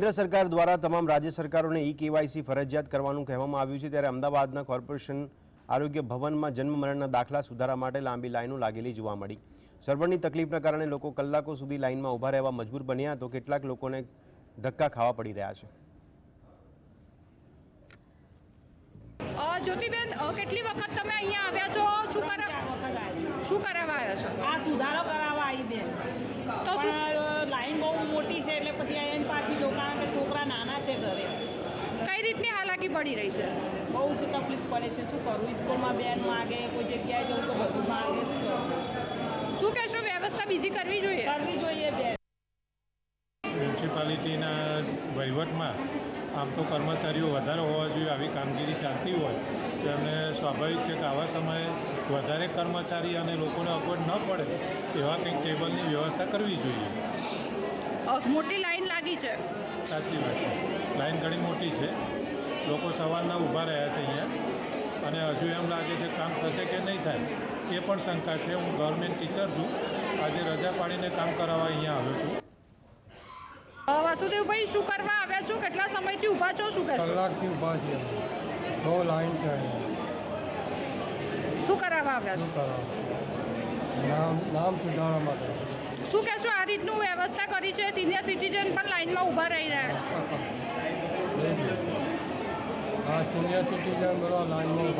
કેન્દ્ર સરકાર દ્વારા તમામ રાજ્ય સરકારોને ઈ-કેવાયસી ફરજિયાત કરવાનું કહેવામાં આવ્યું છે, ત્યારે અમદાવાદના કોર્પોરેશન આરોગ્ય ભવનમાં જન્મ મરણના દાખલા સુધારા માટે લાંબી લાઈનો લાગેલી જોવા મળી। સર્વરની તકલીફના કારણે લોકો કલાકો સુધી લાઈનમાં ઊભા રહેવા મજબૂર બન્યા તો કેટલાક લોકોને ધક્કા ખાવા પડી રહ્યા છે। જ્યોતિબેન, કેટલી વખત તમે અહીંયા આવ્યા છો? શું કરાવવા આવ્યા છો? આ સુધારો કરાવવા આવી બેન, તો પણ લાઈન બહુ મોટી છે એટલે પછી આવીને પાછી જો, કારણ કે છોકરા નાના છે ઘરે। કઈ રીતની હાલાકી પડી રહી છે? બહુ જ તકલીફ પડે છે। શું કરું? સ્કૂલમાં બેન માગે, કોઈ જગ્યાએ જવું તો બધું માગે। શું કરું? શું કહેશો, વ્યવસ્થા બીજી કરવી જોઈએ? કરવી જોઈએ બેન। મ્યુનિસિપાલિટીના વહીવટમાં આમ તો કર્મચારીઓ વધારે હોવા જોઈએ, આવી કામગીરી ચાલતી હોય તો એમને સ્વાભાવિક છે કે આવા સમયે વધારે કર્મચારી અને લોકોને અગવડ ન પડે એવા કંઈક ટેબલની વ્યવસ્થા કરવી જોઈએ। મોટી લાઈન લાગી છે। સાચી વાત છે, લાઈન ઘણી મોટી છે, લોકો સવારના ઊભા રહ્યા છે અહીંયા અને હજુ એમ લાગે છે કામ થશે કે નહીં થાય એ પણ શંકા છે। હું ગવર્મેન્ટ ટીચર છું, આજે રજા પાડીને કામ કરાવવા અહીંયા આવ્યો છું। વાસુદેવભાઈ, શું કરવા આવ્યા છો? કેટલા સમયથી ઊભા છો? શું કહેશો? કલાકથી ઊભા છે, બહુ લાઈન છે। શું કરાવવા આવ્યા છો? શું કરાવ? નામ સુધારવા માટે। શું કહેશો, આ રીતનું વ્યવસ્થા કરી છે? સિનિયર સિટીઝન પણ લાઈનમાં ઊભા રહી રહ્યા છે। આ સિનિયર સિટીઝન બધા લાઈનમાં